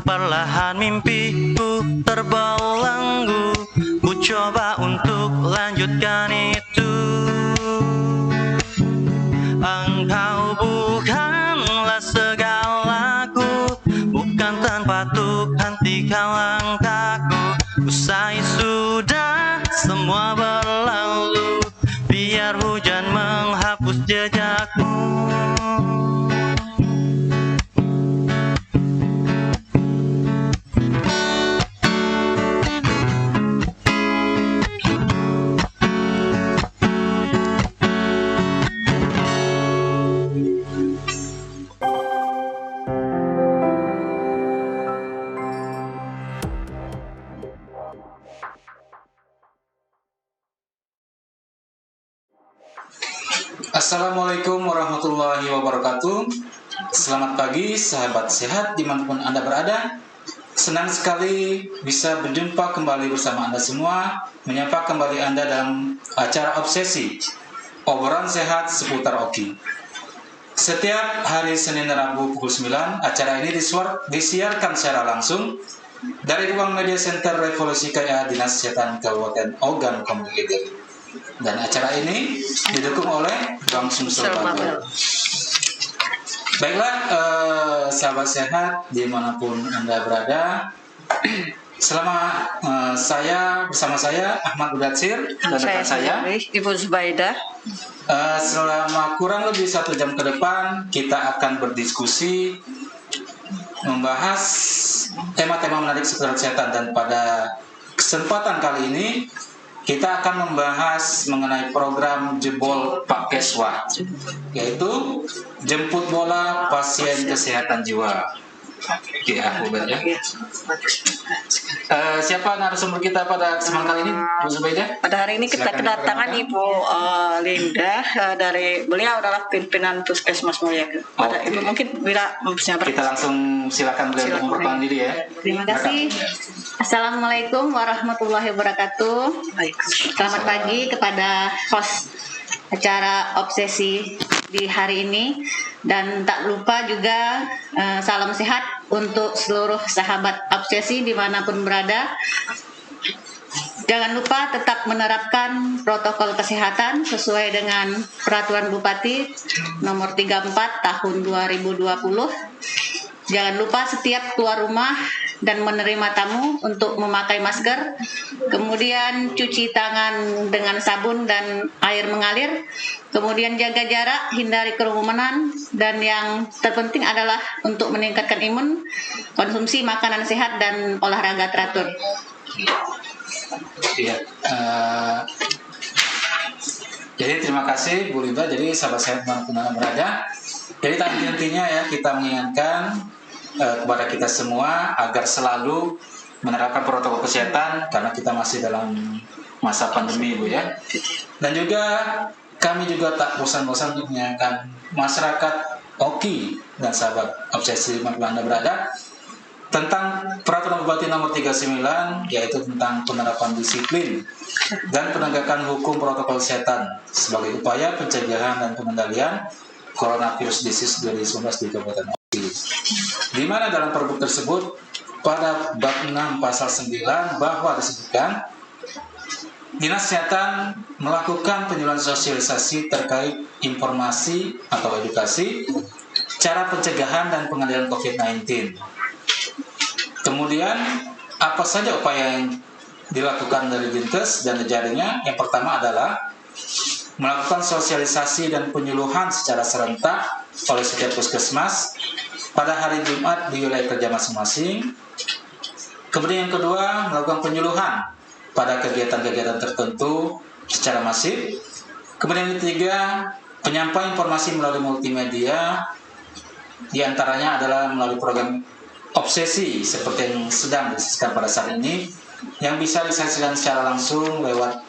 perlahan mimpiku terbelenggu. Ku coba untuk lanjutkan itu. Engkau bukanlah segalaku, bukan tempatku, hentikan langkahku. Usai sudah semua berlalu, biar hujan menghapus jejakmu. Assalamualaikum warahmatullahi wabarakatuh. Selamat pagi sahabat sehat dimanapun Anda berada. Senang sekali bisa berjumpa kembali bersama Anda semua, menyapa kembali Anda dalam acara Obsesi, obrolan sehat seputar Oki. Setiap hari Senin dan Rabu pukul 9, acara ini disiarkan secara langsung dari ruang media center Revolusi KA Dinas Kesehatan Kabupaten Ogan Komering. Dan acara ini didukung oleh Bank Sumsel Bantul. Baiklah, sahabat sehat dimanapun Anda berada, bersama saya Ahmad Mudatsir dan rekan saya Ibu Zubaidah. Selama kurang lebih 1 jam ke depan kita akan berdiskusi membahas tema-tema menarik seputar kesehatan, dan pada kesempatan kali ini kita akan membahas mengenai program Jebol Pak Keswa, yaitu jemput bola pasien kesehatan jiwa. Oke, aku ya. Siapa narasumber kita pada kesempatan kali ini, Bu Zubaidah? Pada hari ini kita kedatangan Ibu Linda, dari beliau adalah pimpinan Puskesmas Mulia. Pada Ibu mungkin bila kita langsung silakan beliau untuk memperkenalkan diri ya. Terima kasih. Assalamualaikum warahmatullahi wabarakatuh. Selamat pagi kepada host acara Obsesi di hari ini, dan tak lupa juga salam sehat untuk seluruh sahabat Obsesi dimanapun berada. Jangan lupa tetap menerapkan protokol kesehatan sesuai dengan Peraturan Bupati nomor 34 tahun 2020. Jangan lupa setiap keluar rumah dan menerima tamu untuk memakai masker, kemudian cuci tangan dengan sabun dan air mengalir, kemudian jaga jarak, hindari kerumunan, dan yang terpenting adalah untuk meningkatkan imun, konsumsi makanan sehat dan olahraga teratur. Iya. Jadi terima kasih Bu Linda. Jadi sahabat sehat dimanapun Anda berada. Jadi intinya ya, kita mengingatkan kepada kita semua agar selalu menerapkan protokol kesehatan karena kita masih dalam masa pandemi, Bu ya. Dan juga kami juga tak bosan-bosan untuk mengingatkan masyarakat Oki dan sahabat Obsesi dimanapun Anda berada tentang Peraturan Bupati nomor 39, yaitu tentang penerapan disiplin dan penegakan hukum protokol kesehatan sebagai upaya pencegahan dan pengendalian coronavirus disease 2019 di Kabupaten Oki. Di mana dalam Perbuk tersebut pada bab 6 pasal 9 bahwa disebutkan Dinas Kesehatan melakukan penyuluhan sosialisasi terkait informasi atau edukasi cara pencegahan dan pengendalian COVID-19. Kemudian apa saja upaya yang dilakukan dari Dinkes dan jaringnya? Yang pertama adalah melakukan sosialisasi dan penyuluhan secara serentak oleh setiap puskesmas pada hari Jumat di wilayah kerja masing-masing. Kemudian yang kedua, melakukan penyuluhan pada kegiatan-kegiatan tertentu secara masif. Kemudian yang ketiga, penyampaian informasi melalui multimedia, di antaranya adalah melalui program Obsesi seperti yang sedang disaksikan pada saat ini, yang bisa disaksikan secara langsung lewat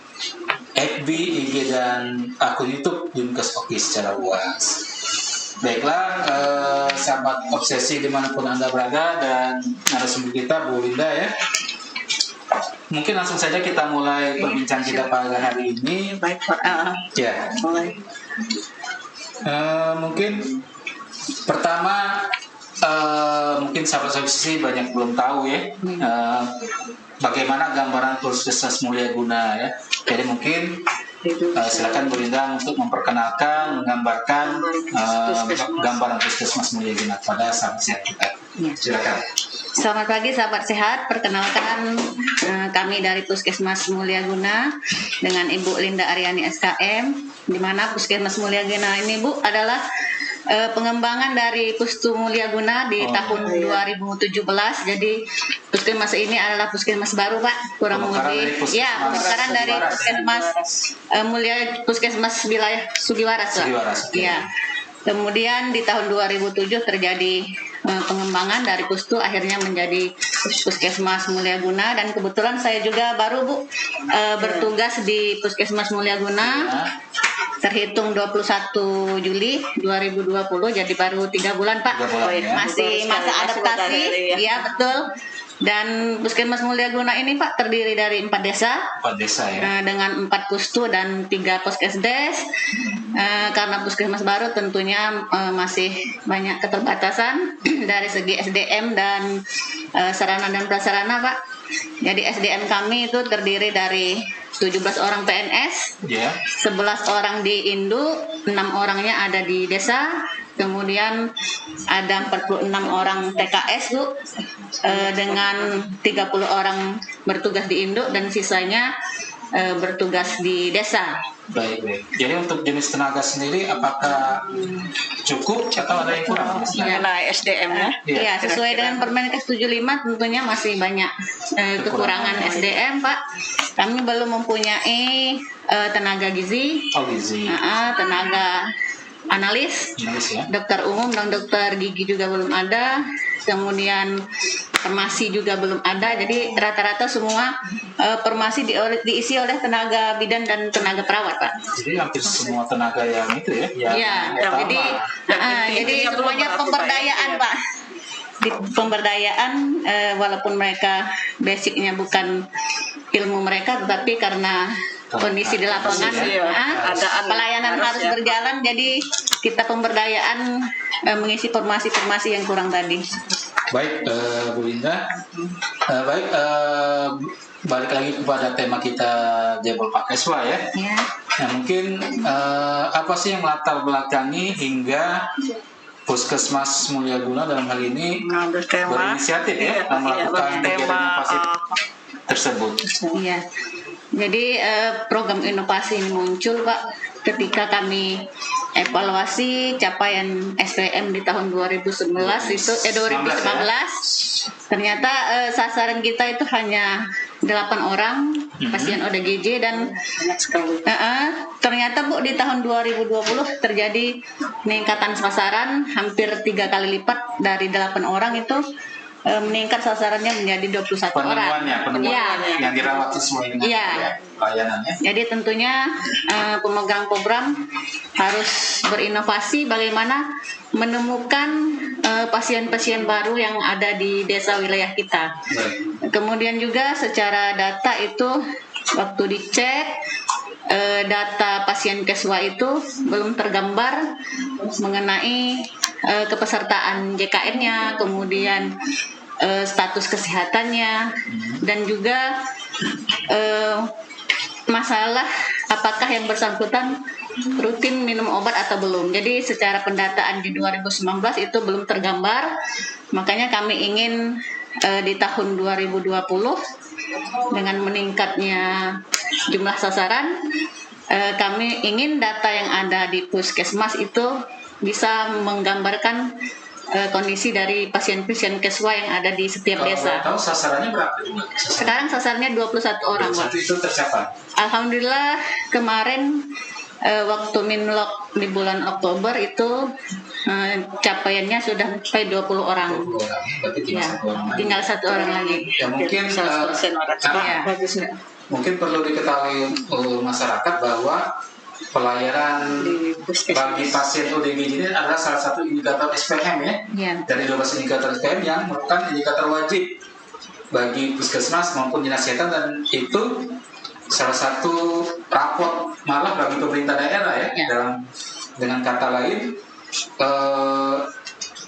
FB, IG, dan akun YouTube Dinkes Oki secara luas. Baiklah, sahabat Obsesi dimanapun Anda berada, dan narasumber kita Bu Linda ya. Mungkin langsung saja kita mulai perbincangan kita pada hari ini. Baik, Ya. mulai. Mungkin pertama mungkin sahabat sih banyak belum tahu ya bagaimana gambaran Puskesmas Mulyaguna ya. Jadi mungkin silakan Bu Linda untuk memperkenalkan, menggambarkan gambaran Puskesmas Mulyaguna pada sahabat sehat kita. Silakan. Selamat pagi sahabat sehat, perkenalkan kami dari Puskesmas Mulyaguna dengan Ibu Linda Aryani SKM, di mana Puskesmas Mulyaguna ini Bu adalah pengembangan dari Pustu Mulyaguna di tahun 2017. Jadi Puskesmas ini adalah Puskesmas baru Pak, kurang lebih pemekaran dari Puskesmas Puskesmas wilayah Sugiwaras Pak. Ya. Kemudian di tahun 2007 terjadi pengembangan dari Pustu akhirnya menjadi Puskesmas Mulyaguna, dan kebetulan saya juga baru Bu bertugas di Puskesmas Mulyaguna terhitung 21 Juli 2020, jadi baru 3 bulan Pak. 3 bulan, ya. Masih masa adaptasi. Iya betul. Dan Puskesmas Mulyaguna ini Pak terdiri dari 4 desa. 4 desa ya. Dengan 4 pustu dan 3 poskesdes. Karena puskesmas baru tentunya masih banyak keterbatasan dari segi SDM dan sarana dan prasarana Pak. Jadi SDM kami itu terdiri dari 17 orang PNS, 11 orang di Induk, 6 orangnya ada di desa, kemudian ada 46 orang TKS Bu, dengan 30 orang bertugas di Induk dan sisanya bertugas di desa. Baik. Jadi untuk jenis tenaga sendiri apakah cukup atau ada yang kurang? Mengenai SDM ya. Iya, sesuai dengan Permenkes 75 tentunya masih banyak kekurangan SDM Pak. Kami belum mempunyai tenaga gizi, tenaga analis, ya. Dokter umum dan dokter gigi juga belum ada, kemudian farmasi juga belum ada. Jadi rata-rata semua farmasi diisi oleh tenaga bidan dan tenaga perawat Pak. Jadi hampir semua tenaga yang itu ya. Jadi semuanya pemberdayaan Pak. Di pemberdayaan walaupun mereka basicnya bukan ilmu mereka, tetapi karena kondisi di lapangan pelayanan harus berjalan, jadi kita pemberdayaan mengisi formasi-formasi yang kurang tadi. Baik Bu Linda, balik lagi kepada tema kita Jebol Pakeswa ya. Nah mungkin apa sih yang latar belakangi hingga Puskesmas Mulyaguna dalam hal ini berinisiatif melakukan kegiatan inovasi tersebut. Iya. Jadi program inovasi ini muncul Pak ketika kami evaluasi capaian SPM di tahun 2019 ternyata sasaran kita itu hanya 8 orang pasien ODGJ, dan ternyata Bu di tahun 2020 terjadi peningkatan sasaran hampir 3 kali lipat, dari 8 orang itu meningkat sasarannya menjadi 21 orang. Penemuannya yang dirawat sesuai dengan layanannya. Jadi tentunya pemegang program harus berinovasi bagaimana menemukan pasien-pasien baru yang ada di desa wilayah kita. Kemudian juga secara data itu waktu dicek data pasien Keswa itu belum tergambar mengenai kepesertaan JKN-nya, kemudian status kesehatannya, dan juga masalah apakah yang bersangkutan rutin minum obat atau belum. Jadi secara pendataan di 2019 itu belum tergambar, makanya kami ingin di tahun 2020 dengan meningkatnya jumlah sasaran, kami ingin data yang ada di Puskesmas itu bisa menggambarkan kondisi dari pasien-pasien Keswa yang ada di setiap desa. Tahu sasarannya berapa? Sekarang sasarannya 21 orang, Pak. Itu tercapai. Alhamdulillah kemarin waktu Minlok di bulan Oktober itu capaiannya sudah sampai 20 orang. 20 orang. Berarti Tinggal satu orang lagi. Ya mungkin mungkin perlu diketahui masyarakat bahwa pelayanan bagi pasien ODGJ ini adalah salah satu indikator SPM ya. Dari 12 indikator SPM yang merupakan indikator wajib bagi puskesmas maupun dinas kesehatan, dan itu salah satu raport malah bagi pemerintah daerah ya. Dengan kata lain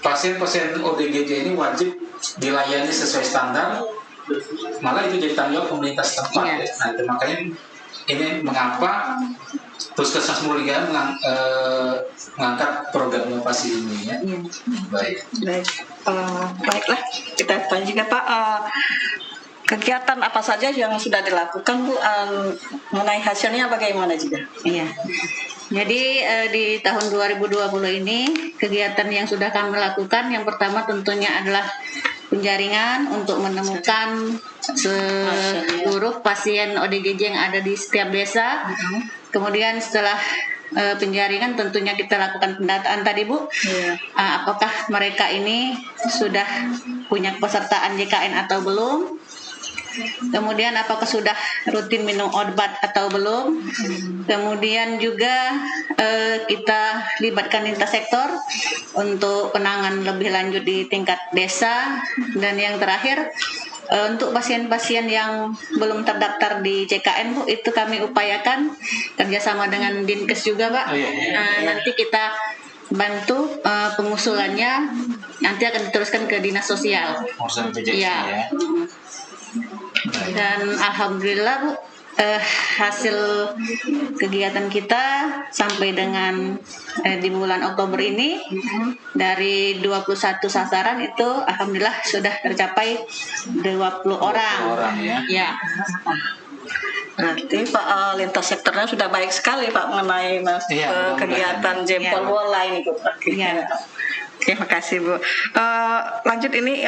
pasien-pasien ODGJ ini wajib dilayani sesuai standar, malah itu jadi tanggung jawab pemerintah setempat. Iya. Nah, itu makanya ini mengapa Puskesmas Mulia mengangkat program inovasi ini ya. Iya. Baik. Baik, baiklah kita tanya juga Pak, kegiatan apa saja yang sudah dilakukan Bu, mengenai hasilnya bagaimana juga? Iya. Jadi di tahun 2020 ini kegiatan yang sudah kami lakukan yang pertama tentunya adalah penjaringan untuk menemukan seluruh pasien ODGJ yang ada di setiap desa. Kemudian setelah penjaringan tentunya kita lakukan pendataan tadi Bu. Iya. Apakah mereka ini sudah punya pesertaan JKN atau belum? Kemudian apakah sudah rutin minum obat atau belum? Kemudian juga kita libatkan lintas sektor untuk penanganan lebih lanjut di tingkat desa. Dan yang terakhir untuk pasien-pasien yang belum terdaftar di JKN Bu, itu kami upayakan kerjasama dengan Dinkes juga Pak. Nanti kita bantu pengusulannya, nanti akan diteruskan ke dinas sosial. Pengusulan BPJS Iya. ya. Dan alhamdulillah Bu, hasil kegiatan kita sampai dengan di bulan Oktober ini dari 21 sasaran itu alhamdulillah sudah tercapai 20 orang. Ya. Berarti Pak, lintas sektornya sudah baik sekali Pak mengenai Iya, kegiatan jempol Iya. bola ini Bu. Iya. Oke, makasih Bu. Lanjut ini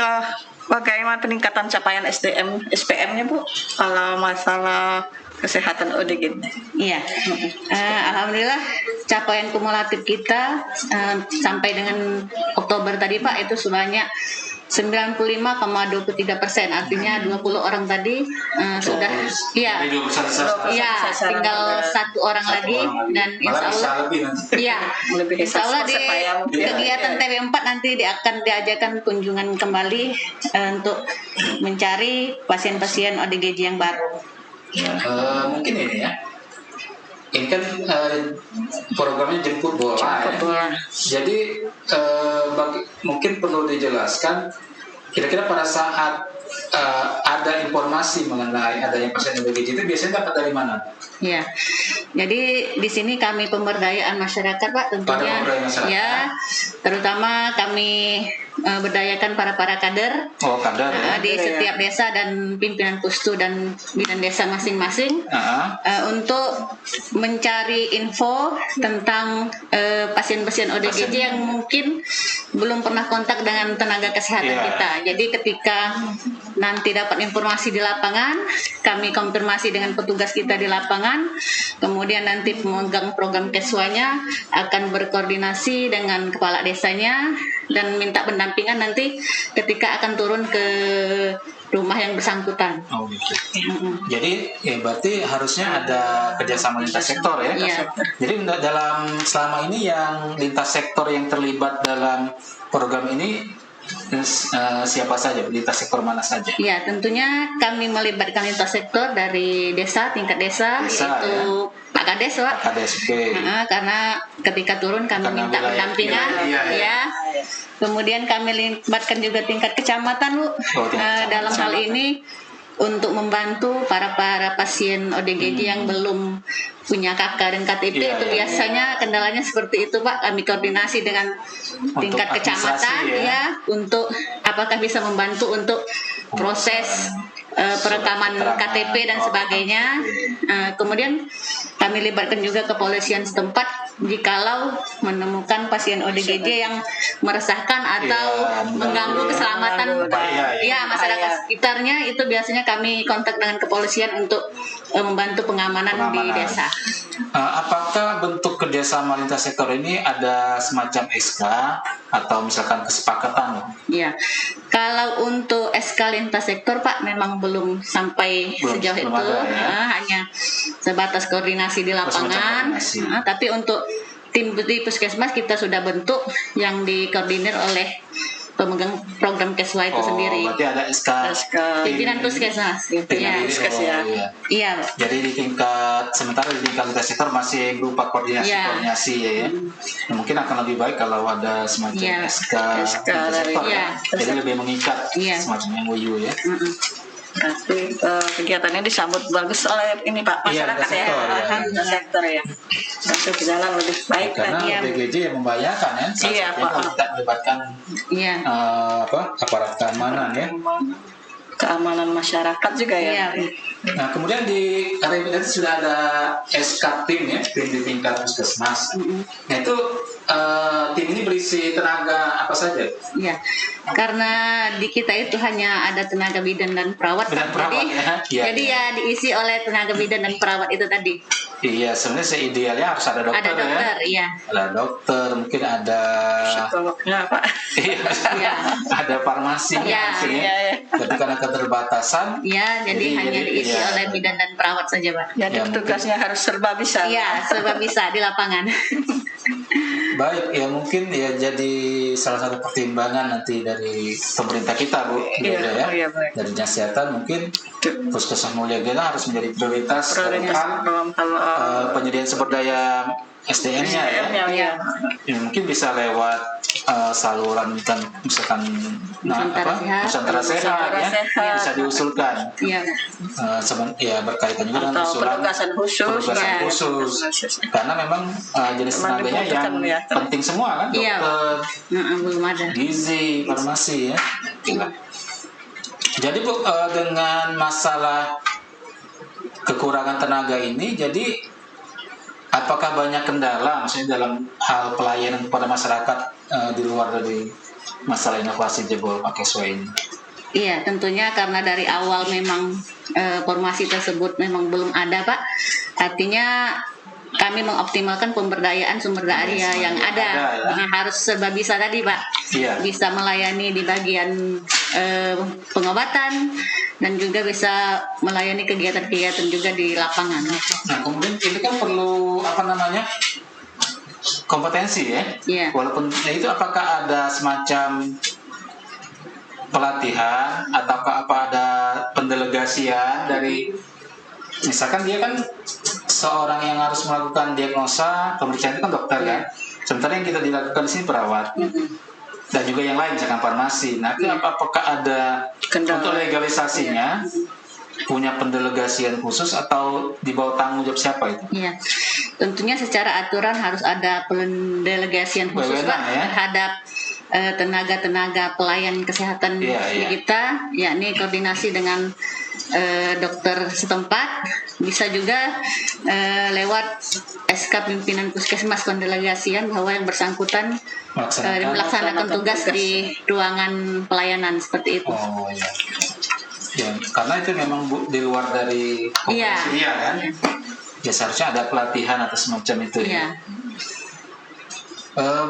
bagaimana peningkatan capaian SPM-nya Bu kalau masalah kesehatan ODGJ? Iya. Alhamdulillah capaian kumulatif kita sampai dengan Oktober tadi Pak itu sebanyak 95,23%, artinya 20 orang tadi sudah iya. Dari 21 sasaran. Iya, tinggal satu orang lagi dan Malah insya bisa Allah lebih nanti. iya, Melebihi insya Allah di 100% Pak, ya. kegiatan TB4 nanti akan diajarkan kunjungan kembali untuk mencari pasien-pasien ODGJ yang baru. Mungkin ini ya. Ini kan programnya jemput bola. Ya. Jadi mungkin perlu dijelaskan kira-kira pada saat ada informasi mengenai adanya pasien ODGJ itu biasanya dapat dari mana? Ya, jadi di sini kami pemberdayaan masyarakat Pak tentunya. Pemberdayaan masyarakat. Ya, terutama kami berdayakan para kader. Oh, kader ya. Di setiap desa dan pimpinan pustu dan bidan desa masing-masing untuk mencari info tentang pasien-pasien ODGJ yang mungkin belum pernah kontak dengan tenaga kesehatan kita. Jadi ketika nanti dapat informasi di lapangan, kami konfirmasi dengan petugas kita di lapangan, kemudian nanti pemegang program Keswanya akan berkoordinasi dengan kepala desanya dan minta pendampingan nanti ketika akan turun ke rumah yang bersangkutan. Oh gitu. Jadi berarti harusnya ada kerjasama lintas sektor ya. Iya. Jadi dalam selama ini yang lintas sektor yang terlibat dalam program ini siapa saja, lintas sektor mana saja? Ya, tentunya kami melibatkan lintas sektor dari desa, tingkat desa yaitu Pak Kades, Pak. Pak Kades, oke. Karena ketika turun kami Karena minta wilayah- pendampingan, wilayah, ya. Kemudian kami libatkan juga tingkat kecamatan, Bu. tingkat kecamatan. Dalam hal ini untuk membantu para pasien ODGJ yang belum punya KK dan KTP Iya, itu iya, biasanya kendalanya seperti itu Pak. Kami koordinasi dengan tingkat kecamatan administrasi, ya. untuk apakah bisa membantu untuk proses perekaman keterangan. KTP dan sebagainya. Kemudian kami libatkan juga kepolisian setempat jikalau menemukan pasien ODGJ yang meresahkan atau mengganggu keselamatan masyarakat sekitarnya, itu biasanya kami kontak dengan kepolisian untuk membantu pengamanan di desa. Apakah bentuk kerjasama lintas sektor ini ada semacam SK atau misalkan kesepakatan? Iya, kalau untuk SK lintas sektor Pak memang belum sampai sejauh belum itu, ada, ya? Hanya sebatas koordinasi di lapangan. koordinasi. Tapi untuk tim di puskesmas kita sudah bentuk yang dikoordinir oleh pemegang program Keswa itu sendiri. Berarti ada SK Pimpinan Puskesmas gitu ya. Iya. Iya. Jadi di tingkat sementara di tingkat lintas sektor masih berupa koordinasi ya. Nah, mungkin akan lebih baik kalau ada semacam SK lintas sektor ya. Jadi lebih mengikat semacam MOU ya. Tapi kegiatannya disambut bagus oleh ini Pak masyarakat lintas sektor ya. Masuk jalan lebih baik karena BGJ yang membahayakan ya. Iya Pak. Kalau tidak melibatkan aparat keamanan ya. Keamanan masyarakat juga ya. Nah kemudian di area itu sudah ada SK tim ya, tim di tingkat puskesmas. Nah itu tim ini berisi tenaga apa saja? Iya, karena di kita itu hanya ada tenaga bidan dan perawat. Jadi diisi oleh tenaga bidan dan perawat itu tadi. Iya, sebenarnya seidealnya harus ada dokter. Ada dokter, ya. Ada dokter, mungkin ada psikolognya Pak. Iya, ada farmasinya. Tapi karena keterbatasan. Iya, jadi hanya diisi oleh bidan dan perawat saja Pak. Jadi tugasnya harus serba bisa. Iya, serba bisa di lapangan. Baik, ya mungkin ya jadi salah satu pertimbangan nanti dari pemerintah kita Bu, dari Dinas Kesehatan mungkin Puskesmas Mulia Gena harus menjadi prioritas dalam penyediaan sumber daya SDM-nya ya. Mungkin bisa lewat saluran misalkan Nusantara Sehat ya, bisa diusulkan. Berkaitan juga dengan usulan penugasan khusus. Karena memang jenis tenaganya yang penting semua kan, dokter, belum ada. gizi, farmasi ya. Jadi Bu, dengan masalah kekurangan tenaga ini, jadi apakah banyak kendala maksudnya dalam hal pelayanan kepada masyarakat di luar dari masalah inovasi jebol pakai Keswa ini? Iya, tentunya karena dari awal memang formasi tersebut memang belum ada Pak. Artinya kami mengoptimalkan pemberdayaan sumber daya yang ada. Harus serba bisa tadi Pak. Bisa melayani di bagian pengobatan dan juga bisa melayani kegiatan-kegiatan juga di lapangan. Nah kemudian itu kan perlu kompetensi ya. Walaupun itu apakah ada semacam pelatihan ataukah ada pendelegasian dari misalkan dia kan seorang yang harus melakukan diagnosa pemeriksaan itu kan dokter kan, sementara yang kita dilakukan di sini perawat dan juga yang lain misalkan farmasi. Nah itu apakah ada untuk legalisasinya punya pendelegasian khusus atau di bawah tanggung jawab siapa itu? Iya, tentunya secara aturan harus ada pendelegasian khusus Pak terhadap tenaga-tenaga pelayan kesehatan kita, yakni koordinasi dengan dokter setempat, bisa juga lewat SK pimpinan puskesmas pendelegasian bahwa yang bersangkutan melaksanakan tugas di ruangan pelayanan seperti itu. Ya, karena itu memang di luar dari kompetensi dia kan. Ya seharusnya ada pelatihan atau semacam itu ya.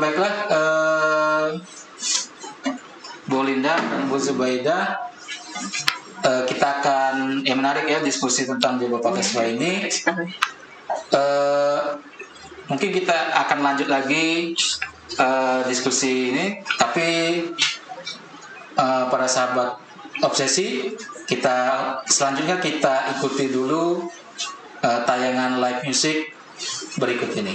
Baiklah, Bu Linda dan Bu Zubaidah, kita akan menarik ya diskusi tentang jebol pakai Keswa ini. Mungkin kita akan lanjut lagi diskusi ini, tapi para sahabat obsesi, selanjutnya kita ikuti dulu tayangan live music berikut ini.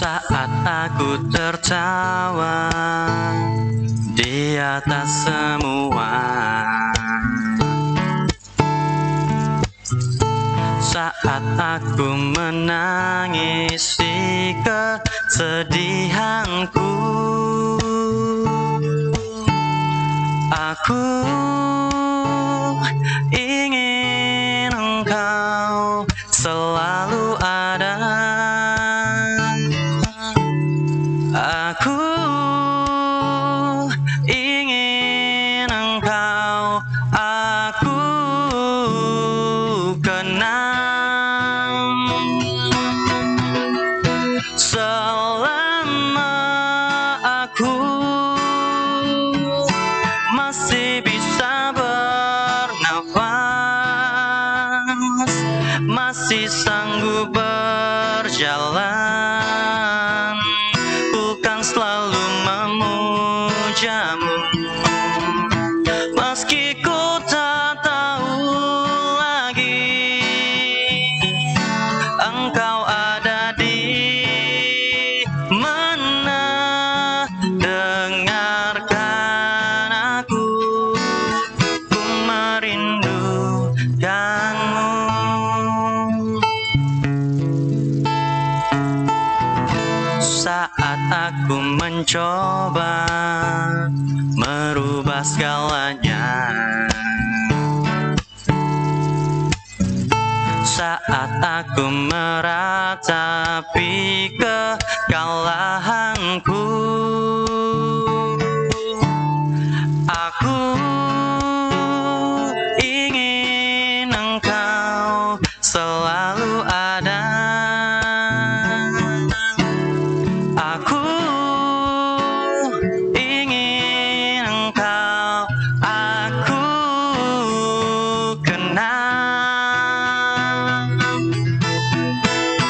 Saat aku tertawa di atas semua, saat aku menangis di kesedihanku, aku ingin engkau selalu ada. Aku masih sanggup berjalan, bukan selalu memujamu. Meski ku tak tahu lagi engkau ada di mana, dengarkan aku, ku merindukanmu. Saat aku mencoba merubah segalanya, saat aku meratapi kekalahanku, aku ingin engkau selalu ada. Aku ingin engkau aku kenal.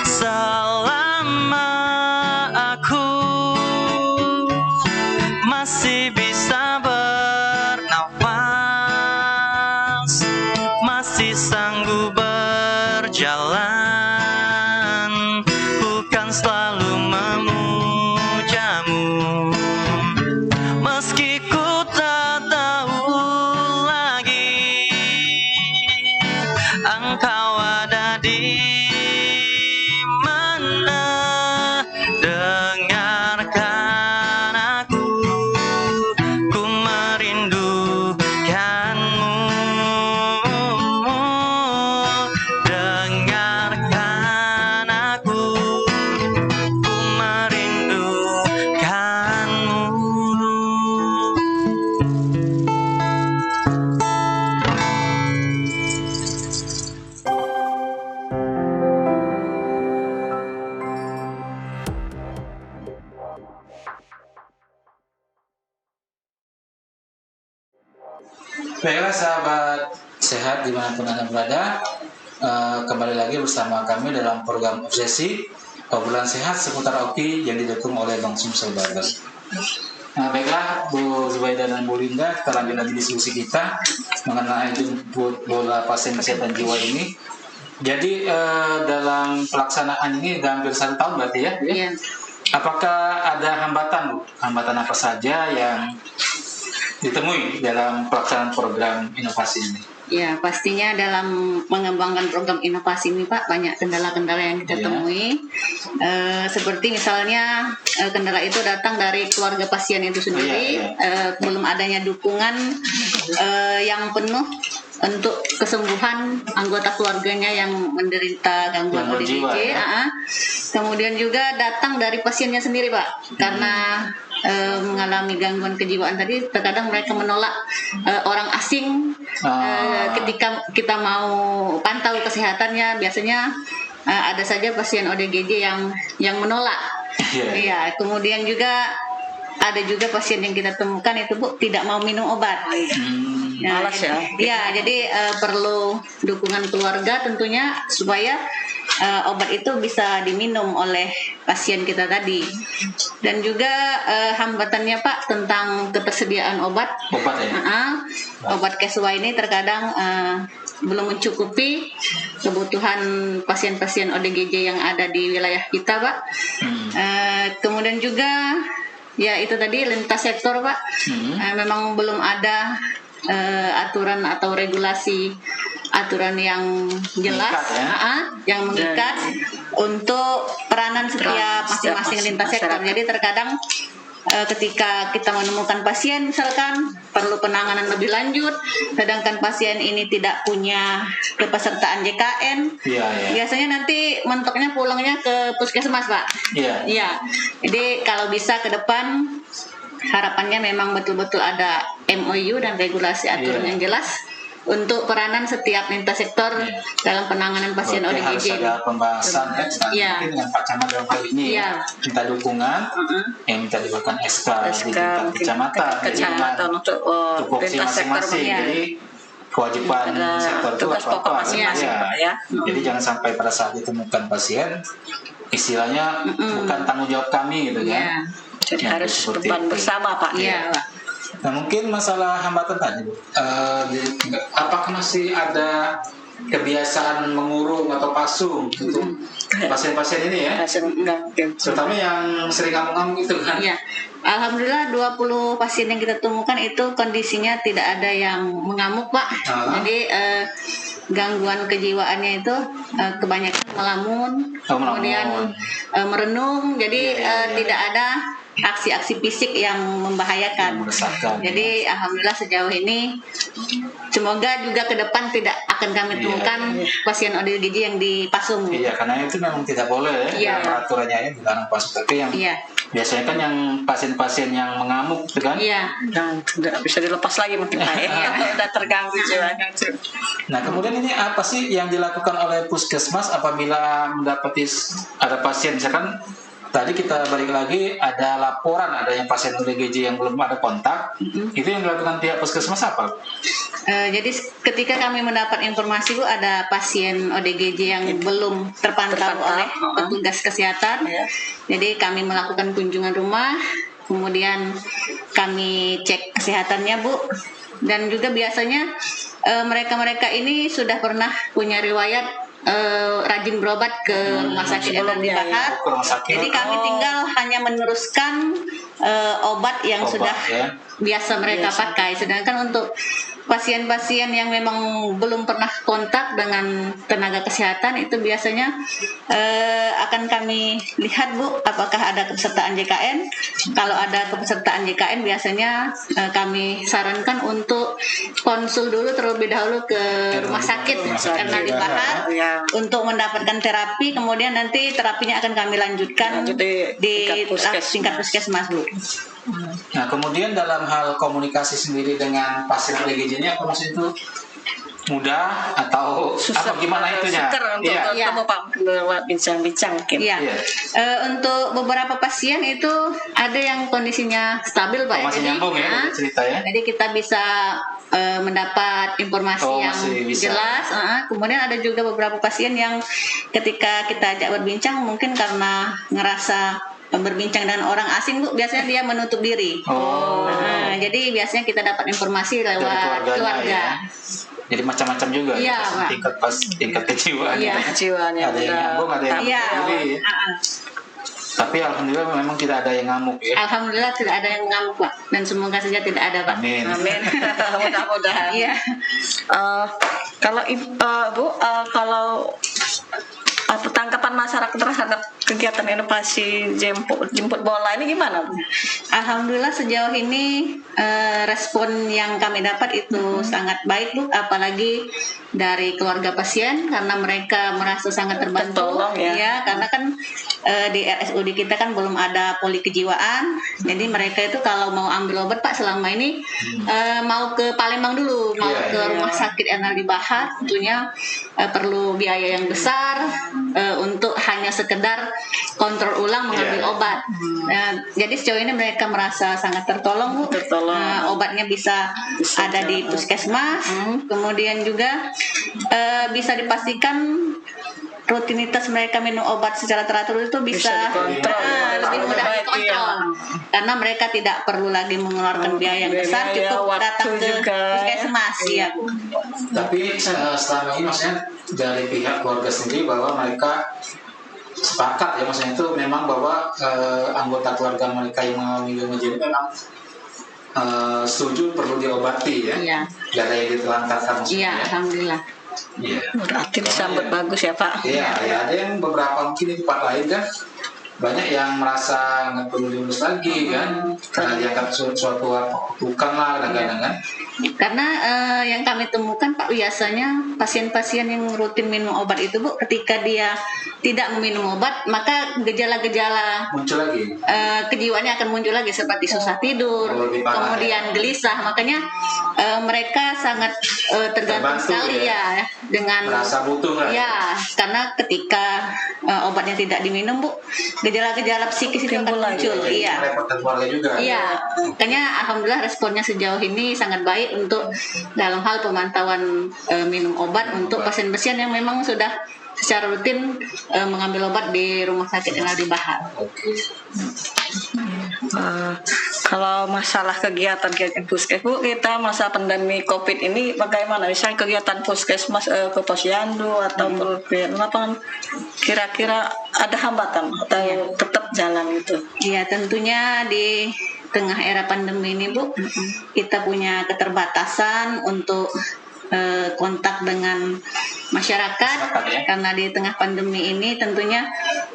Selama aku masih bisa bernafas, masih sanggup berjalan, bukan selalu memujamu. Meski ku tak tahu lagi engkau ada di mana, dengarkan aku, ku merindukanmu. Dengarkan aku, ku merindukanmu. Baiklah sahabat sehat dimanapun Anda berada, kembali lagi bersama kami dalam program Obsesi, obrolan sehat seputar OKI yang didukung oleh Bang Sumsel Barber. Nah, baiklah Bu Zubaida dan Bu Linda, kita lanjut lagi diskusi kita mengenai jemput bola pasien kesehatan jiwa ini. Jadi dalam pelaksanaan ini udah hampir 1 tahun berarti ya? Iya. Apakah ada hambatan, Bu? Hambatan apa saja yang ditemui dalam pelaksanaan program inovasi ini? Ya, pastinya dalam mengembangkan program inovasi ini Pak, banyak kendala-kendala yang kita Iya. temui. Seperti misalnya kendala itu datang dari keluarga pasien itu sendiri, Iya, belum adanya dukungan yang penuh untuk kesembuhan anggota keluarganya yang menderita gangguan Gangguan jiwa, ODGJ. ya. Kemudian juga datang dari pasiennya sendiri Pak, karena mengalami gangguan kejiwaan tadi, terkadang mereka menolak orang asing. Ketika kita mau pantau kesehatannya, biasanya ada saja pasien ODGJ yang menolak. Iya. Iya, kemudian juga ada juga pasien yang kita temukan itu Bu tidak mau minum obat. Nah, Malas ya. Iya, jadi perlu dukungan keluarga tentunya supaya obat itu bisa diminum oleh pasien kita tadi. Dan juga hambatannya Pak tentang ketersediaan obat. Obat ya? Obat Keswa ini terkadang belum mencukupi kebutuhan pasien-pasien ODGJ yang ada di wilayah kita Pak. Kemudian juga ya itu tadi lintas sektor Pak. Memang belum ada aturan atau regulasi aturan yang jelas, yang mengikat untuk peranan setiap masing-masing lintas sektor. Jadi terkadang ketika kita menemukan pasien misalkan perlu penanganan lebih lanjut, sedangkan pasien ini tidak punya kepesertaan JKN, biasanya nanti mentoknya pulangnya ke puskesmas Pak. Iya. Jadi kalau bisa ke depan harapannya memang betul-betul ada MOU dan regulasi aturan yang jelas untuk peranan setiap lintas sektor dalam penanganan pasien Berarti ODGJ. harus ada pembahasan mungkin dengan Pak Camat dalam hal ini minta dukungan, yang minta diberikan SK di tingkat kecamatan, untuk tupoksi lintas sektor. masing-masing. Jadi kewajiban Ada sektor itu tugas pokok apa-apa. masing-masing, Ya. Pak, ya. Jadi jangan sampai pada saat ditemukan pasien, istilahnya bukan tanggung jawab kami gitu Ya. kan. Jadi Ya, harus seperti beban itu. bersama Pak. Iya, Pak. Nah mungkin masalah hambatan tadi, Bu. Apakah masih ada kebiasaan mengurung atau pasung untuk pasien-pasien ini ya? Pasien enggak Terutama yang sering ngamuk-ngamuk itu kan? Iya. Alhamdulillah 20 pasien yang kita temukan itu kondisinya tidak ada yang mengamuk, Pak. Jadi gangguan kejiwaannya itu kebanyakan melamun, Oh, melamun. kemudian merenung. Jadi Iya. tidak ada aksi-aksi fisik yang membahayakan. Yang meresahkan. Jadi alhamdulillah sejauh ini semoga juga ke depan tidak akan kami Iya, temukan pasien ODGJ yang dipasung. Iya, karena itu memang tidak boleh ya, Iya. dalam peraturannya ya, dilarang pasung. Tapi yang Iya. biasanya kan yang pasien-pasien yang mengamuk itu kan? Iya. dan tidak bisa dilepas lagi mungkin Pak ya. Udah terganggu jiwanya. Nah, kemudian ini apa sih yang dilakukan oleh puskesmas apabila mendapati ada pasien, misalkan tadi kita balik lagi ada laporan adanya pasien ODGJ yang belum ada kontak, itu yang dilakukan pihak puskesmas apa? Jadi ketika kami mendapat informasi Bu ada pasien ODGJ yang belum terpantau oleh petugas kesehatan, Iya. jadi kami melakukan kunjungan rumah, kemudian kami cek kesehatannya Bu, dan juga biasanya mereka-mereka ini sudah pernah punya riwayat rajin berobat ke rumah sakit sebelumnya, Bahar. Ke rumah sakit. Jadi kami tinggal hanya meneruskan obat yang Obat, sudah ya. biasa mereka pakai. Sedangkan untuk pasien-pasien yang memang belum pernah kontak dengan tenaga kesehatan itu biasanya akan kami lihat Bu apakah ada kepesertaan JKN. Kalau ada kepesertaan JKN biasanya kami sarankan untuk konsul dulu terlebih dahulu ke rumah sakit karena di Bahar Ya. untuk mendapatkan terapi, kemudian nanti terapinya akan kami lanjutkan Lanjut di tingkat puskesmas Bu. Nah, kemudian dalam hal komunikasi sendiri dengan pasien ODGJ ini apa maksud itu? Mudah atau apa gimana itunya? Sukar untuk Iya. ketemu Pak lewat bincang-bincang mungkin. Iya. Iya. Untuk beberapa pasien itu ada yang kondisinya stabil Pak. Oh, masih nyambung ya dari cerita ya? Jadi kita bisa mendapat informasi Oh, yang masih bisa. jelas. Kemudian ada juga beberapa pasien yang ketika kita ajak berbincang mungkin karena ngerasa berbincang dengan orang asing Bu, biasanya dia menutup diri. Oh. Jadi biasanya kita dapat informasi Dari lewat keluarganya keluarga. ya. Jadi macam-macam juga Iya, ya, Pak. tingkat kejiwaan. Iya. Jiwanya Ada yang nyambung, ada yang Iya. peduli. Tapi alhamdulillah memang tidak ada yang ngamuk ya. Alhamdulillah tidak ada yang mengamuk Pak, dan semoga saja tidak ada Pak. Amin. Amin. Mudah-mudahan. Iya. Kalau Bu, kalau tanggapan masyarakat terhadap kegiatan inovasi jemput bola ini gimana Bu? Alhamdulillah sejauh ini respon yang kami dapat itu sangat baik Bu, apalagi dari keluarga pasien karena mereka merasa sangat terbantu. Tertolong, ya. Karena kan di RSUD kita kan belum ada poli kejiwaan, jadi mereka itu kalau mau ambil obat Pak selama ini mau ke Palembang dulu, mau Iya, ke iya. rumah sakit Ernaldi Bahar, tentunya perlu biaya yang besar untuk hanya sekedar kontrol ulang mengambil Iya. obat. Jadi sejauh ini mereka merasa sangat tertolong Bu. Tertolong. Obatnya bisa ada di puskesmas, kemudian juga bisa dipastikan rutinitas mereka minum obat secara teratur itu bisa dikontrol. lebih mudah Baik, dikontrol karena mereka tidak perlu lagi mengeluarkan biaya yang besar, biaya, cukup waktu datang ke juga, ya. puskesmas ya. Tapi selama ini maksudnya dari pihak keluarga sendiri bahwa mereka sepakat ya, maksudnya itu memang bahwa anggota keluarga mereka yang mengalami gangguan jiwa memang setuju perlu diobati ya. Iya. Gak ada yang ditelantarkan maksudnya. Iya, ya. alhamdulillah. Iya. Berarti disambut bagus ya Pak. Iya, ya, ada yang beberapa mungkin di tempat lain kan banyak yang merasa nggak perlu diurus lagi kan karena dianggap suatu tukang lah kadang-kadang kan. Karena yang kami temukan Pak biasanya pasien-pasien yang rutin minum obat itu Bu, ketika dia tidak meminum obat maka gejala-gejala Muncul lagi. kejiwaannya akan muncul lagi seperti susah tidur, Lebih parah, kemudian gelisah. Makanya mereka sangat tergantung Terbantu, sekali ya dengan Merasa butuh lah. ya, karena ketika obatnya tidak diminum Bu, gejala-gejala psikis itu akan Timbul lagi. muncul. Iya. Merepotkan keluarga juga. Iya, makanya alhamdulillah responnya sejauh ini sangat baik untuk dalam hal pemantauan minum obat untuk pasien-pasien yang memang sudah secara rutin mengambil obat di Rumah Sakit Enaldi Bahar. Oke. Kalau masalah kegiatan puskes Bu, kita masa pandemi COVID ini bagaimana? Misalnya kegiatan puskesmas ke posyandu atau lapangan, kira-kira ada hambatan atau tetap jalan itu? Iya, tentunya di tengah era pandemi ini Bu, kita punya keterbatasan untuk kontak dengan masyarakat ya. karena di tengah pandemi ini tentunya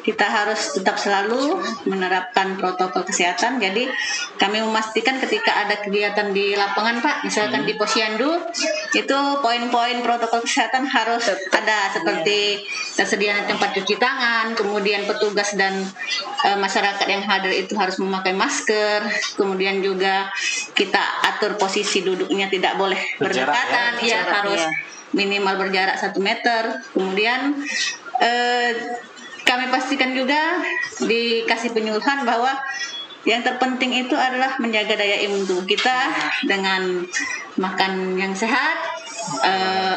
kita harus tetap selalu menerapkan protokol kesehatan. Jadi kami memastikan ketika ada kegiatan di lapangan Pak, misalkan di posyandu, itu poin-poin protokol kesehatan harus ada, seperti tersedianya tempat cuci tangan, kemudian petugas dan masyarakat yang hadir itu harus memakai masker, kemudian juga kita atur posisi duduknya, tidak boleh Berjarak, berdekatan, ya? harus minimal berjarak 1 meter. Kemudian kami pastikan juga dikasih penyuluhan bahwa yang terpenting itu adalah menjaga daya imun tubuh kita dengan makan yang sehat,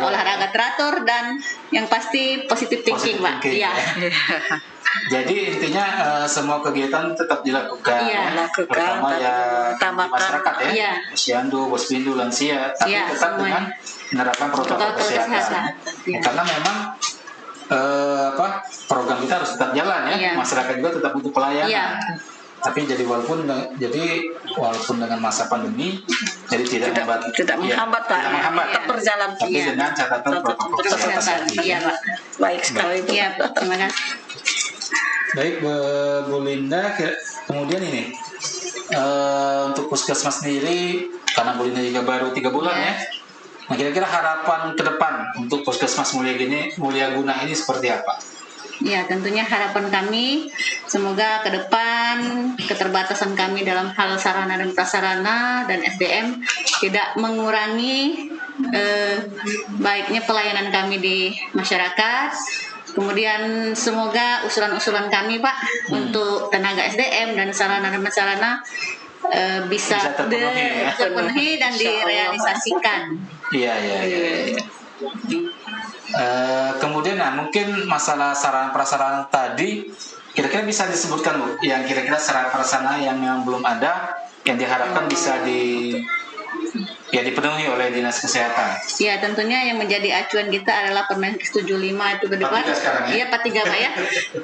olahraga teratur, dan yang pasti positive thinking, Pak. Iya. Jadi intinya semua kegiatan tetap dilakukan, Iya, lakukan, terutama ya di utamakan. masyarakat ya, Iya. posyandu, pospindu, lansia, tapi Iya, tetap semuanya. dengan menerapkan protokol kesehatan. Iya. Karena memang program kita harus tetap jalan ya, Iya. masyarakat juga tetap butuh pelayanan. Iya. Tapi walaupun dengan masa pandemi, jadi tidak menghambat Pak. tidak menghambat, Tetap berjalan. tapi Iya. dengan catatan protokol kesehatan. Iya, Pak. Baik sekali Bu. Iya, Pak. Terima kasih. Baik, Bu Linda. Kemudian ini untuk puskesmas sendiri, karena Bu Linda juga baru 3 bulan ya. Nah, kira-kira harapan ke depan untuk puskesmas Mulia Guna ini seperti apa? Ya, tentunya harapan kami semoga ke depan keterbatasan kami dalam hal sarana dan prasarana dan SDM tidak mengurangi baiknya pelayanan kami di masyarakat. Kemudian semoga usulan-usulan kami Pak untuk tenaga SDM dan sarana dan prasarana bisa terpenuhi dan direalisasikan. Iya. Kemudian mungkin masalah sarana prasarana tadi kira-kira bisa disebutkan Bu, yang kira-kira sarana prasarana yang memang belum ada, yang diharapkan bisa dipenuhi oleh Dinas Kesehatan. Ya, tentunya yang menjadi acuan kita adalah Permenkes 75 itu ke depan. 43 sekarang ya? Iya, 43 Pak ya.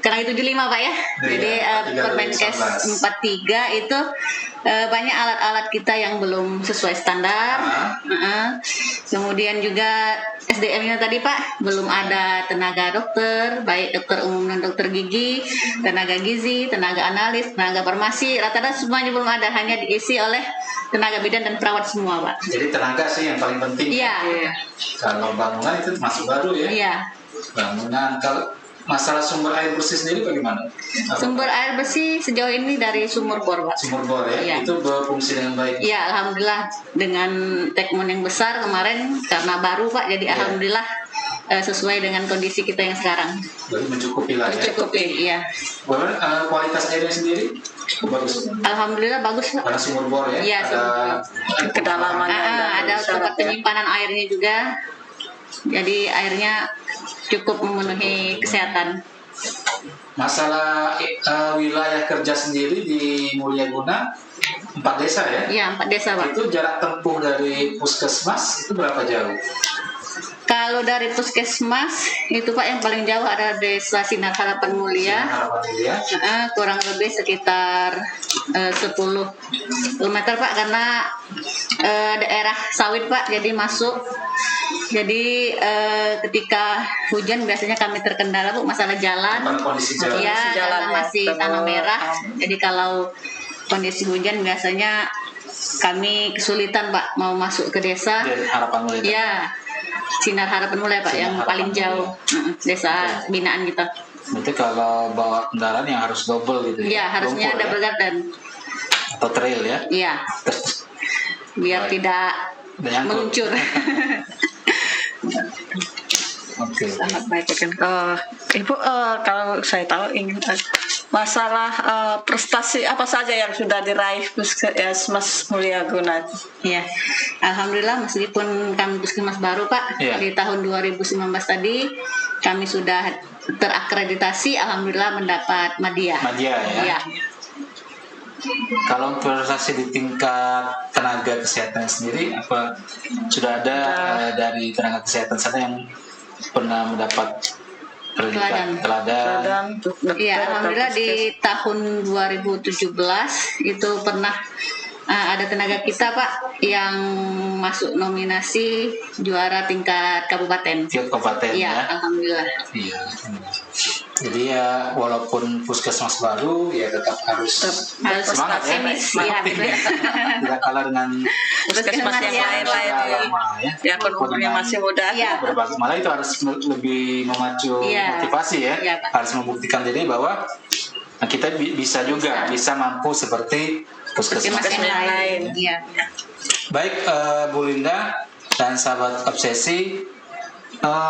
Sekarang 75 Pak ya. Jadi 43 Permenkes 43 itu banyak alat-alat kita yang belum sesuai standar. Kemudian juga SDM-nya tadi Pak, belum ada tenaga dokter, baik dokter umum dan dokter gigi, tenaga gizi, tenaga analis, tenaga farmasi, rata-rata semuanya belum ada, hanya diisi oleh tenaga bidan dan perawat semua Pak. Jadi tenaga sih yang paling penting. Iya. Kalau bangunan itu masuk baru ya. Iya. Bangunan. Kalau masalah sumber air bersih sendiri bagaimana? Sumber air bersih sejauh ini dari sumur bor, Pak. Sumur bor ya, Iya. itu berfungsi dengan baik. Iya, alhamdulillah dengan tekmon yang besar kemarin karena baru Pak, jadi Iya. alhamdulillah sesuai dengan kondisi kita yang sekarang. Jadi mencukupi lah ya. Mencukupi, iya. Bagaimana kualitas airnya sendiri? Bagus. Alhamdulillah bagus Pak. Karena sumur bor ya. Iya, ada kedalaman. Ada tempat penyimpanan airnya juga. Jadi airnya cukup memenuhi kesehatan. Masalah wilayah kerja sendiri di Mulia Guna 4 desa ya? Iya, 4 desa Pak. Itu jarak tempuh dari puskesmas itu berapa jauh? Kalau dari puskesmas itu Pak yang paling jauh ada desa Sinar Harapan Mulia. Harapan Mulia. Kurang lebih sekitar 10 km Pak, karena daerah sawit Pak, jadi masuk. Jadi ketika hujan biasanya kami terkendala Bu masalah jalan. Kondisi jalan. Iya, jalan karena masih tanah merah. Jadi kalau kondisi hujan biasanya kami kesulitan Pak mau masuk ke desa. Dari Harapan Mulia. Iya. Sinar Harapan Mulia Pak, Sinar yang Harapan paling jauh desa binaan kita. Berarti kalau bawa kendaraan yang harus double gitu Iya, ya? harusnya Lumpur double ya? garden. Atau trail ya? Iya. Biar Baik. tidak Menyangkut. meluncur. Oke. Sangat baik kan. Ibu kalau saya tahu ingin masalah prestasi apa saja yang sudah diraih Puskesmas Mulyaguna? Ya, alhamdulillah meskipun kami puskesmas baru Pak, Iya. di tahun 2019 tadi kami sudah terakreditasi, alhamdulillah mendapat Madya. Madya ya. Iya. Kalau untuk prestasi di tingkat tenaga kesehatan sendiri, apa sudah ada dari tenaga kesehatan sana yang pernah mendapat Teladan. teladan? Iya, alhamdulillah di tahun 2017 itu pernah ada tenaga kita Pak yang masuk nominasi juara tingkat kabupaten. Tingkat kabupaten Iya, ya. alhamdulillah. Iya. Jadi ya walaupun puskesmas baru ya tetap harus semangat ya. optimis. Iya, betul. Tidak kalah dengan Puskesmas yang Iya, lain-lain lama ya. ya kan umurnya masih muda. Iya. Berbagai, malah itu harus lebih memacu Iya. motivasi ya. Iya, Pak. Harus membuktikan diri bahwa kita bisa juga bisa mampu seperti puskesmas Puskesmas yang lain. Iya. Baik, Bu Linda dan sahabat obsesi,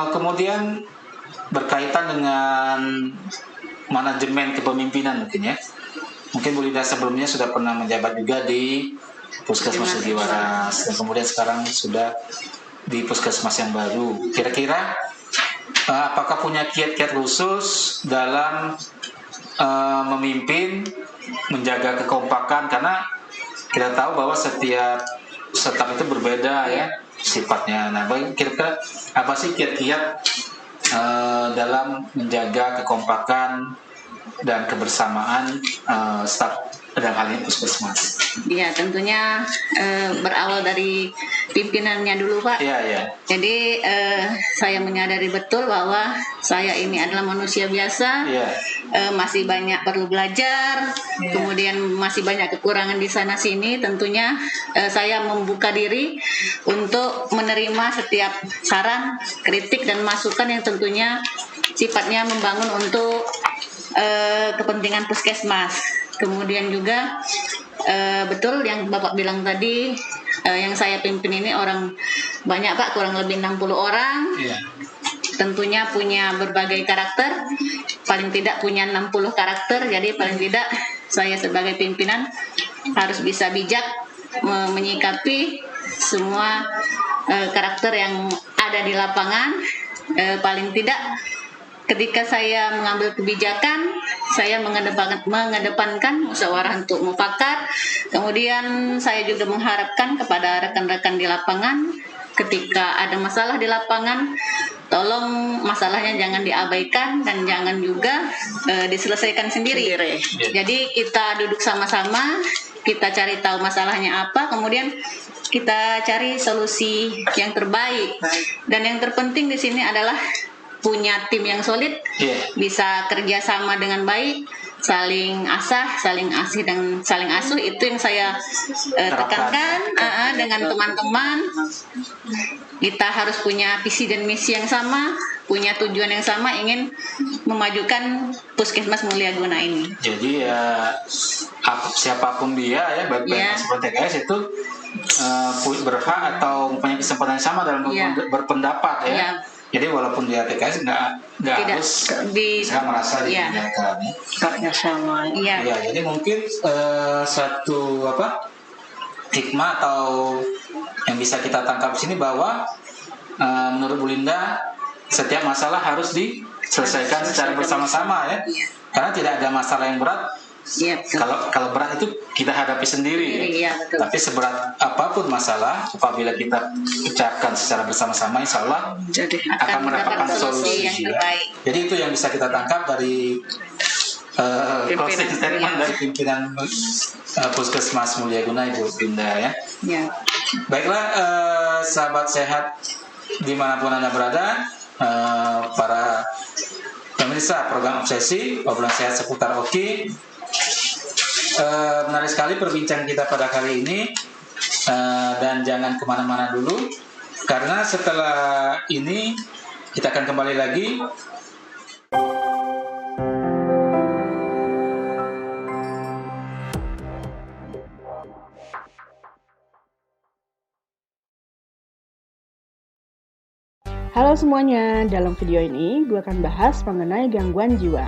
kemudian berkaitan dengan manajemen kepemimpinan mungkin ya. Mungkin Bu Linda sebelumnya sudah pernah menjabat juga di Puskesmas Sugiwaras dan kemudian sekarang sudah di Puskesmas yang baru. Kira-kira apakah punya kiat-kiat khusus dalam memimpin, menjaga kekompakan, karena kita tahu bahwa setiap staf itu berbeda ya sifatnya. Nah, kira-kira apa sih kiat-kiat dalam menjaga kekompakan dan kebersamaan staf dalam hal ini puskesmas? Iya, tentunya berawal dari pimpinannya dulu Pak. Iya, iya. Jadi saya menyadari betul bahwa saya ini adalah manusia biasa, Iya. masih banyak perlu belajar, kemudian masih banyak kekurangan di sana sini. Tentunya saya membuka diri untuk menerima setiap saran, kritik dan masukan yang tentunya sifatnya membangun untuk kepentingan puskesmas. Kemudian juga betul yang Bapak bilang tadi, yang saya pimpin ini orang banyak Pak, kurang lebih 60 orang. Iya. Tentunya punya berbagai karakter, paling tidak punya 60 karakter. Jadi paling tidak saya sebagai pimpinan harus bisa bijak menyikapi semua karakter yang ada di lapangan. Paling tidak ketika saya mengambil kebijakan, saya mengedepankan musyawarah untuk mufakat. Kemudian saya juga mengharapkan kepada rekan-rekan di lapangan, ketika ada masalah di lapangan, tolong masalahnya jangan diabaikan dan jangan juga diselesaikan sendiri. Jadi kita duduk sama-sama, kita cari tahu masalahnya apa, kemudian kita cari solusi yang terbaik. Dan yang terpenting di sini adalah punya tim yang solid, bisa kerjasama dengan baik, saling asah, saling asih dan saling asuh. Itu yang saya tekankan dengan teman-teman. Kita harus punya visi dan misi yang sama, punya tujuan yang sama, ingin memajukan Puskesmas Mulyaguna ini. Jadi ya siapapun dia ya, baik seperti TKS itu berhak atau punya kesempatan yang sama dalam berpendapat ya. Jadi walaupun dia TKS nggak harus bisa merasa ditinggalkan. Haknya sama. Iya, jadi mungkin satu hikmah atau yang bisa kita tangkap di sini bahwa menurut Bu Linda setiap masalah harus diselesaikan secara bersama-sama ya. Karena tidak ada masalah yang berat. Kalau berat itu kita hadapi sendiri. Tapi seberat apapun masalah, apabila kita pecahkan secara bersama-sama, insya Allah akan mendapatkan solusi yang terbaik. Jadi itu yang bisa kita tangkap dari closing statement dari pimpinan Puskesmas Mulyaguna, Ibu Linda ya. Baiklah, sahabat sehat dimanapun Anda berada, para pemirsa program Obsesi, obrolan sehat seputar Oki. Menarik sekali perbincangan kita pada kali ini, dan jangan kemana-mana dulu, karena setelah ini kita akan kembali lagi. Halo semuanya, dalam video ini gue akan bahas mengenai gangguan jiwa.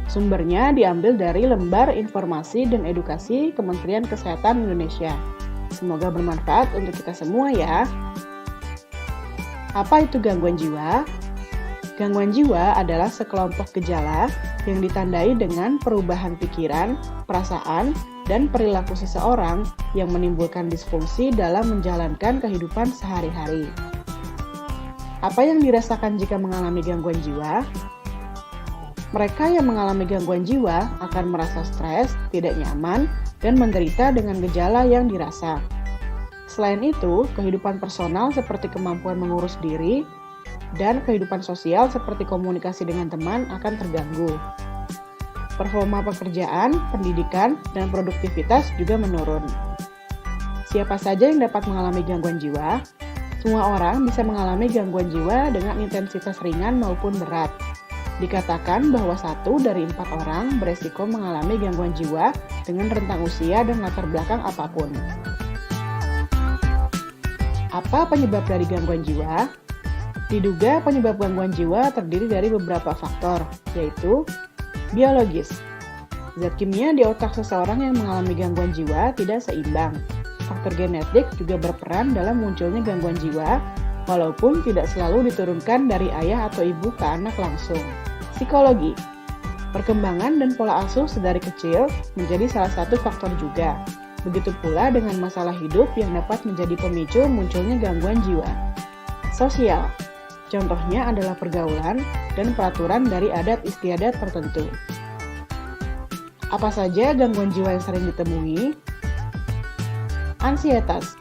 Sumbernya diambil dari Lembar Informasi dan Edukasi Kementerian Kesehatan Indonesia. Semoga bermanfaat untuk kita semua ya. Apa itu gangguan jiwa? Gangguan jiwa adalah sekelompok gejala yang ditandai dengan perubahan pikiran, perasaan, dan perilaku seseorang yang menimbulkan disfungsi dalam menjalankan kehidupan sehari-hari. Apa yang dirasakan jika mengalami gangguan jiwa? Mereka yang mengalami gangguan jiwa akan merasa stres, tidak nyaman, dan menderita dengan gejala yang dirasa. Selain itu, kehidupan personal seperti kemampuan mengurus diri dan kehidupan sosial seperti komunikasi dengan teman akan terganggu. Performa pekerjaan, pendidikan, dan produktivitas juga menurun. Siapa saja yang dapat mengalami gangguan jiwa? Semua orang bisa mengalami gangguan jiwa dengan intensitas ringan maupun berat. Dikatakan bahwa 1 dari 4 orang beresiko mengalami gangguan jiwa dengan rentang usia dan latar belakang apapun. Apa penyebab dari gangguan jiwa? Diduga penyebab gangguan jiwa terdiri dari beberapa faktor, yaitu biologis. Zat kimia di otak seseorang yang mengalami gangguan jiwa tidak seimbang. Faktor genetik juga berperan dalam munculnya gangguan jiwa, walaupun tidak selalu diturunkan dari ayah atau ibu ke anak langsung. Psikologi. Perkembangan dan pola asuh sedari kecil menjadi salah satu faktor juga. Begitu pula dengan masalah hidup yang dapat menjadi pemicu munculnya gangguan jiwa. Sosial. Contohnya adalah pergaulan dan peraturan dari adat istiadat tertentu. Apa saja gangguan jiwa yang sering ditemui? Ansietas.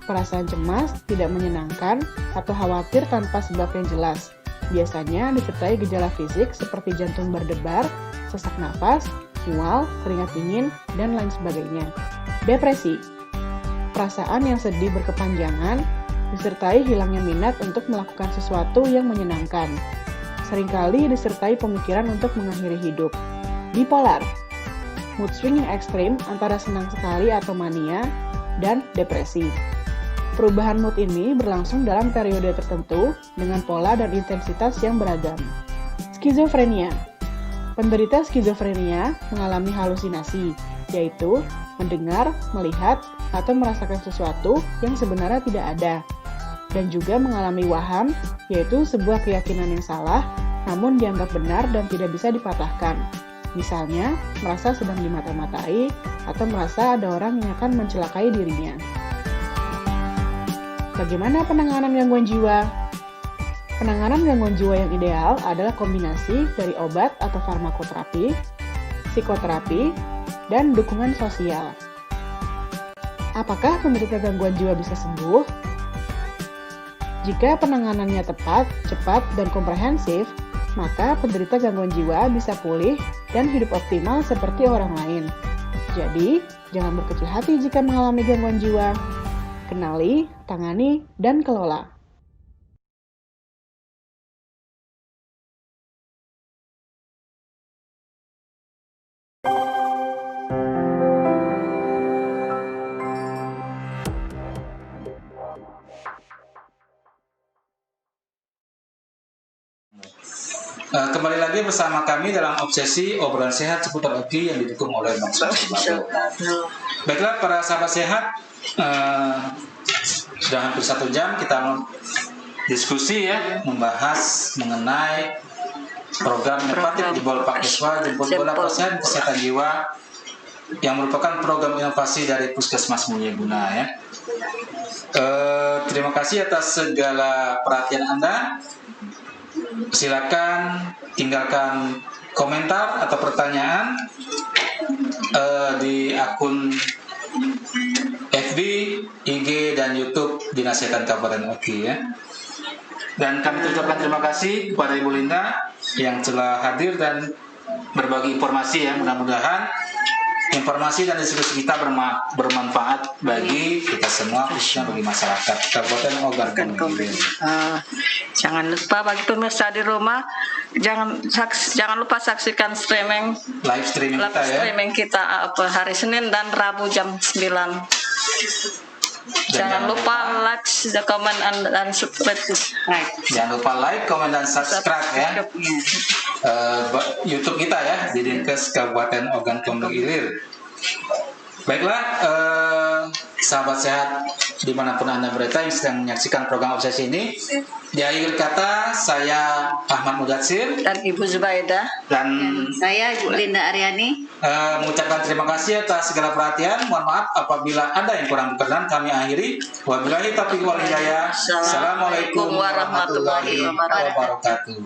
Perasaan cemas, tidak menyenangkan, atau khawatir tanpa sebab yang jelas. Biasanya disertai gejala fisik seperti jantung berdebar, sesak nafas, mual, keringat dingin, dan lain sebagainya. Depresi. Perasaan yang sedih berkepanjangan, disertai hilangnya minat untuk melakukan sesuatu yang menyenangkan. Seringkali disertai pemikiran untuk mengakhiri hidup. Bipolar. Mood swing yang ekstrim antara senang sekali atau mania, dan depresi. Perubahan mood ini berlangsung dalam periode tertentu dengan pola dan intensitas yang beragam. Skizofrenia. Penderita skizofrenia mengalami halusinasi, yaitu mendengar, melihat, atau merasakan sesuatu yang sebenarnya tidak ada, dan juga mengalami waham, yaitu sebuah keyakinan yang salah, namun dianggap benar dan tidak bisa dipatahkan. Misalnya, merasa sedang dimata-matai, atau merasa ada orang yang akan mencelakai dirinya. Bagaimana penanganan gangguan jiwa? Penanganan gangguan jiwa yang ideal adalah kombinasi dari obat atau farmakoterapi, psikoterapi, dan dukungan sosial. Apakah penderita gangguan jiwa bisa sembuh? Jika penanganannya tepat, cepat, dan komprehensif, maka penderita gangguan jiwa bisa pulih dan hidup optimal seperti orang lain. Jadi, jangan berkecil hati jika mengalami gangguan jiwa. Kenali, tangani, dan kelola. Kembali lagi bersama kami dalam obsesi obrolan sehat seputar OKI yang didukung oleh Maksud Bago. Baiklah para sahabat sehat, sudah hampir 1 jam kita diskusi ya, membahas mengenai program Nepatip Jebol Pakiswa Jemput Bola Pasien Kesehatan Jiwa yang merupakan program inovasi dari Puskesmas Mulyaguna ya. Terima kasih atas segala perhatian Anda. Silakan tinggalkan komentar atau pertanyaan di akun FB, IG, dan YouTube Dinas Kesehatan Kabupaten Oki ya. Dan kami ucapkan terima kasih kepada Ibu Linda yang telah hadir dan berbagi informasi ya. Mudah-mudahan informasi dan diskusi kita bermanfaat bagi kita semua, khususnya bagi masyarakat Kabupaten Ogan Komering. Jangan lupa bagi pemirsa di rumah, jangan lupa saksikan live streaming kita ya. Streaming kita hari Senin dan Rabu jam 9. Jangan lupa like, comment, and subscribe. Right. Jangan lupa like, comment, dan subscribe ya. YouTube kita ya di Dinkes Kabupaten Ogan Komering Ilir. Baiklah, sahabat sehat dimanapun Anda berada yang sedang menyaksikan program Obsesi ini. Di akhir kata, saya Ahmad Mudatsir Dan Ibu Zubaidah. dan Saya Ibu Linda Aryani. mengucapkan terima kasih atas segala perhatian. Mohon maaf apabila ada yang kurang berkenan, kami akhiri. Wabillahi taufiq wal hidayah. Assalamualaikum warahmatullahi wabarakatuh.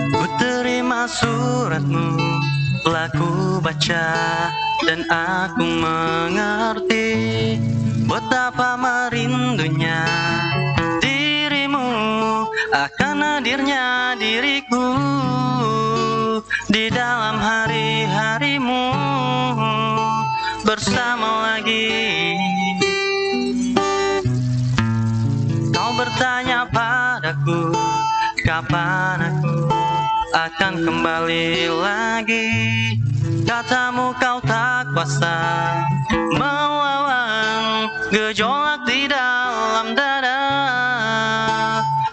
Ku terima suratmu, telah ku baca dan aku mengerti betapa merindunya dirimu akan hadirnya diriku di dalam hari-harimu bersama lagi. Kau bertanya padaku, kapan aku akan kembali lagi? Katamu kau tak kuasa melawan gejolak di dalam dada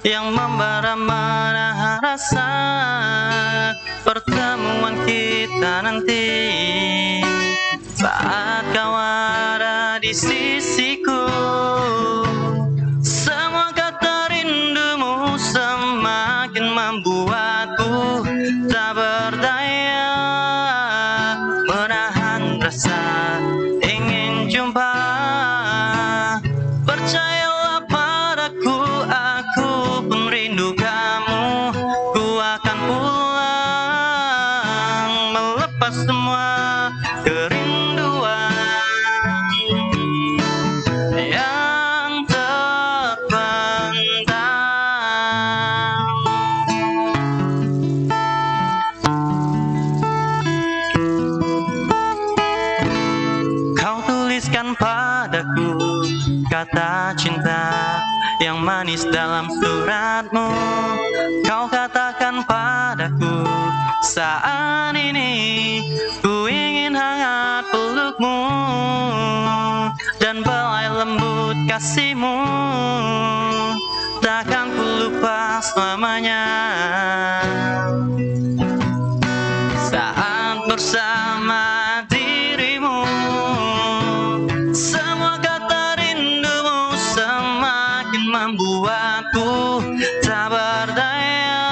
yang membara menahan rasa pertemuan kita nanti. Saat kau ada di sisiku, semua kata rindumu semakin membuatku tak berdaya menahan rasa ingin jumpa. Percayalah padaku, aku pun rindu kamu. Ku akan pulang melepas semua kerinduan yang terpendam. Kau tuliskan padaku kata cinta yang manis dalam suratmu. Kau katakan padaku, saat ini ku ingin hangat pelukmu dan belai lembut kasihmu. Takkan ku lupa selamanya. Saat bersama dirimu, semua kata rindumu semakin membuatku tak berdaya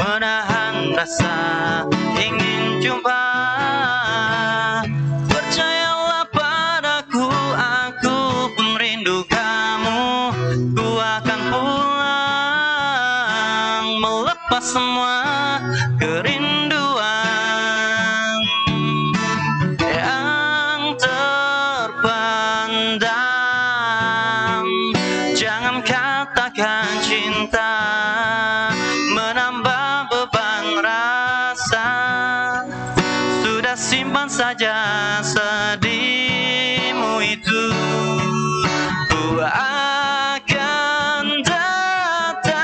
menahan rasa ingin jumpa. Percayalah padaku, aku pun rindu kamu. Ku akan pulang melepas semua kerinduan yang terpendam. Jangan katakan cinta menambah beban rasa. Sudah simpan saja sedihmu itu. Ku akan datang.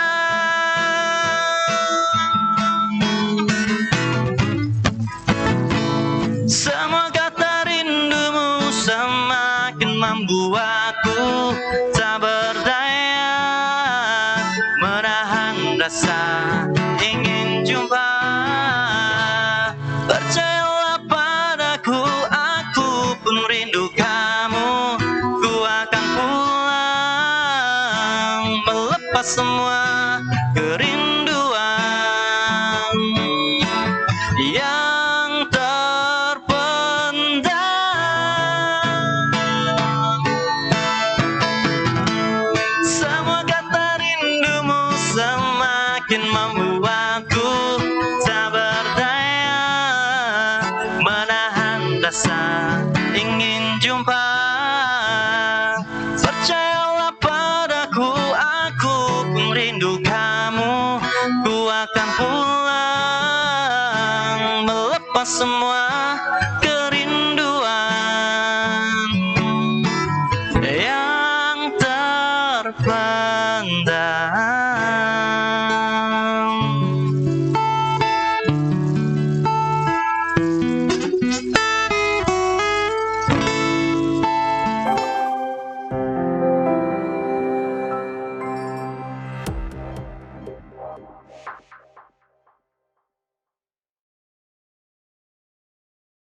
Semua kata rindumu semakin membuatku tak berdaya menahan rasa ingin jumpa. Percayalah padaku, aku pun rindu kamu. Ku akan pulang melepas semua kerinduan yang terpendam. Semua kata rindumu semakin membuatku tak berdaya menahan rasa ingin jumpa. rindu kamu, ku akan pulang, melepas semua